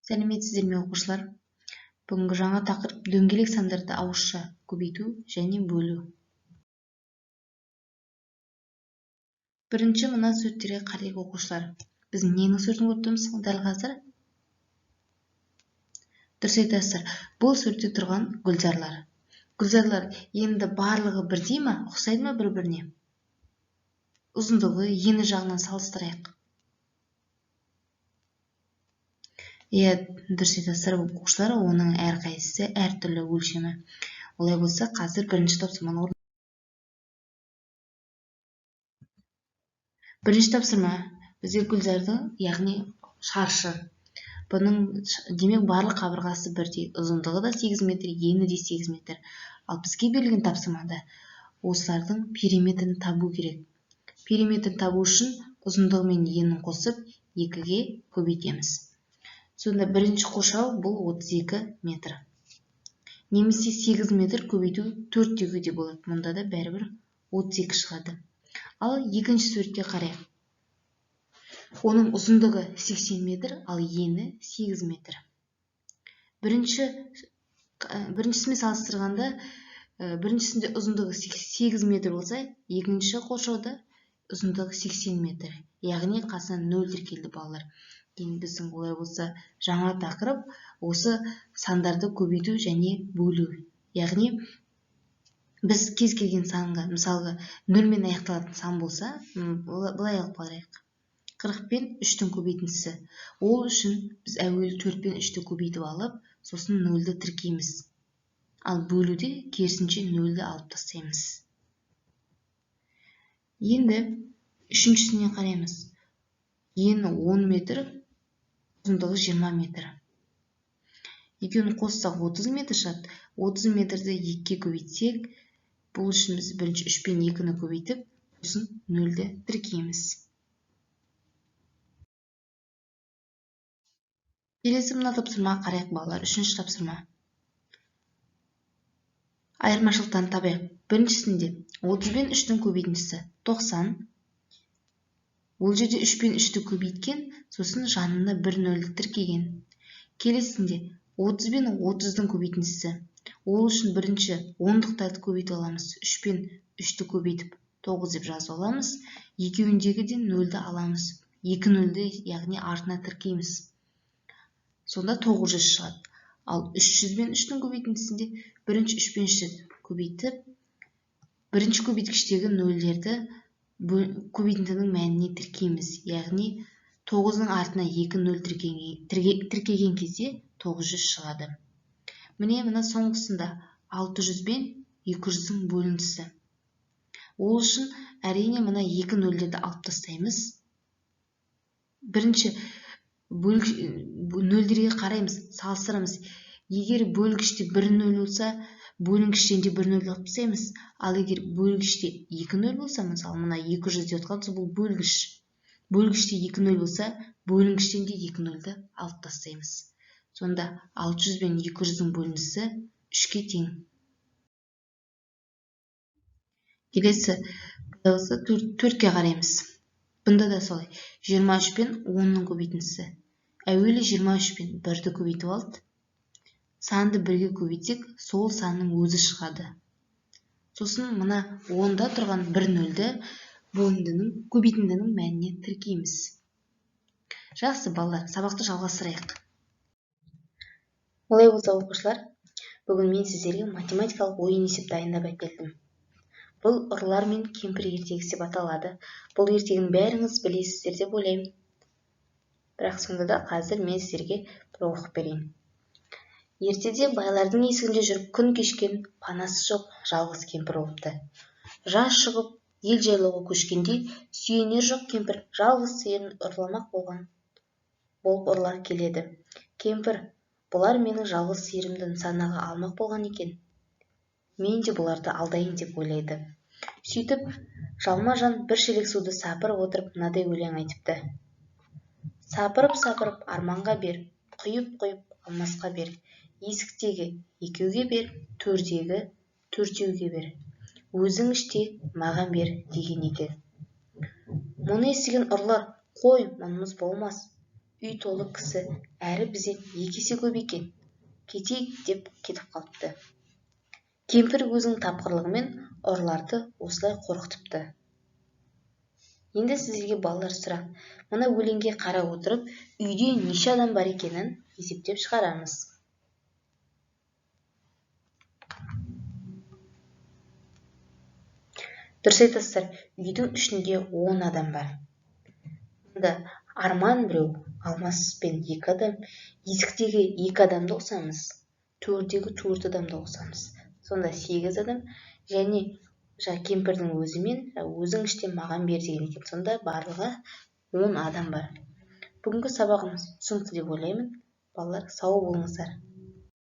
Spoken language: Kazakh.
Сәлеметсіздер ме оқушылар? Бүгінгі жаңа тақырып дөңгелек сандарды ауызша көбейту және бөлу. Бірінші мына суреттерге қарайық оқушылар. Біз ненің суретін көріп тұрмыз дәл қазір? Дұрыс айтасыздар. Бұл суретте тұрған гүлзарлар. Гүлзарлар енді барлығы бірдей ме, ұқсайды ма бір-біріне? Ұзындығы, ені жағынан салыстырайық. Дұрыс айтасыздар оқушылар, оның әрқайсысы әртүрлі өлшемі. Олай болса, қазір бірінші тапсырманы орындайық. Бірінші тапсырма бізге гүлзардың, яғни шаршы. Бұның демек барлық қабырғасы бірдей, ұзындығы да 8 метр, ені де 8 метр. Ал бізге берілген тапсырмада осылардың периметрін табу керек. Периметрін табу үшін ұзындығы мен енін қосып 2-ге көбейтеміз. Сонда бірінші қоршау бұл 32 метр. Немесе 8 метр көбейту 4-ге де болады. Мұнда да бәрібір 32 шығады. Ал екінші суретке қарайық. Оның ұзындығы 80 метр, ал ені 8 метр. Біріншісімен салыстырғанда, біріншісінде ұзындығы 8 метр болса, екінші қоршауда ұзындығы 80 метр. Яғни қасынан 0 тіркелді балалар. Енді біздің олай болса жаңа тақырып осы сандарды көбейту және бөлу. Яғни біз кез келген санға, мысалға 0 мен аяқталатын сан болса, былай алып қарайық. 40 пен 3-тің көбейтіндісі. Ол үшін біз әуелі 4 пен 3-ті көбейтіп алып, сосын 0-ді тіркейміз. Ал бөлуде керісінше 0-ді алып тастаймыз. Енді үшіншісіне қараймыз. Ені 10 метр, ұзындығы 20 метр. Екеуін қоссақ 30 метр шығады. 30 метрді 2-ге көбейтсек, бұл үшін біз бірінші 3 пен 2-ні көбейтіп, сосын 0-ді тіркейміз. Келесі мына тапсырмаға қарайық балалар. Үшінші тапсырма. Айырмашылықтан табайық. Біріншісінде 30 пен 3-тің көбейтіндісі 90. Ол жерде 3 пен 3-ті көбейткен, сосын жанына 1 0-ді тіркеген. Келесінде 30 пен 30-дың көбейтіндісі. Ол үшін бірінші 10-дықтарды көбейтіп аламыз. 3 пен 3-ті көбейтіп 9 деп жазып аламыз. Екеуіндегіден 0-ді аламыз. 2 0-ді, яғни артына тіркейміз. Сонда 900 шығады. Ал 300 пен 3-тің көбейтіндісінде бірінші 3 пен 3-ті көбейтіп, бірінші көбейткіштегі 0-лерді көбейтіндінің мәніне тіркейміз. Яғни 9-ның артына 2 0 тіркеген кезде 900 шығады. Мына соңғысында 600 бен 200-дің бөліндісі. Ол үшін әрине мына 2 0-лерді алып тастаймыз. Бірінші 0-лерге қараймыз, салыстырамыз. Егер бөлгіште 1 0 болса, бөлінгіштен де 1 0 алып тастаймыз. Ал егер бөлгіште 2 0 болса, мысалы мына 200 деп отқанымыз, бұл бөлгіш. Бөлгіште 2 0 болса, бөлінгіштен де 2 0-ді алып тастаймыз. Сонда 600 бен 200-дің бөліндісі 3-ке тең. Келесі 4-ке қараймыз. Бұнда да солай. 23 пен 10-ның көбейтіндісі. Әуелі 23 пен 1-ді көбейтіп алды. Санды 1-ге көбейтсек, сол санның өзі шығады. Сосын мына 10-да тұрған 1 0-ді көбейтіндінің мәніне тіркейміз. Жақсы балалар, сабақты жалғастырайық. Олай болса оқушылар, бүгін мен сіздерге математикалық ойын есеп дайындап әкелдім. Бұл ұрылар мен кемпір ертегісі деп аталады. Бұл ертегіні бәріңіз білесіздер деп ойлаймын. Бірақ сонда да қазір мен сіздерге бір оқып берейін. Ертеде байлардың есігінде жүріп күн кешкен, панасы жоқ жалғыз кемпір болыпты. Жаз шығып, ел жайлауға көшкенде, сүйенер жоқ кемпір жалғыз сиырын ұрламақ болып ұрылар келеді. Кемпір, бұлар менің жалғыз сиырымды нысанаға алмақ болған екен. Мен де бұларды алдайын деп ойлайды. Сөйтіп, жалма-жан бір шелек суды сапырып отырып, мынадай өлең айтыпты. Сапырып-сапырып арманға бер, құйып-құйып алмасқа бер. Есіктегі екеуге бер, төрдегі төртеуге бер. Өзің іште маған бер деген екен. Мұны естіген ұрылар, қой, мұнымыз болмас. үй толы кісі, әрі бізден 2 есе көп екен. Кетейік деп кетіп қалыпты. Кемпір өзінің тапқырлығымен ұрыларды осылай қорқытыпты. Енді сіздерге балалар сұрақ. Мына өлеңге қарап отырып, үйде неше адам бар екенін есептеп шығарамыз. Дұрыс айтасыздар, үйдің ішінде 10 адам бар. Мұнда Арман біреу, Алмас пен 2 адам, есіктегі 2 адамды қосамыз, төрдегі 4 адамды қосамыз. Сонда 8 адам, және кемпірдің өзімен өзің іштен маған бер деген екен. Сонда барлығы 10 адам бар. Бүгінгі сабағымыз түсінікті деп ойлаймын. Балалар, сау болыңыздар.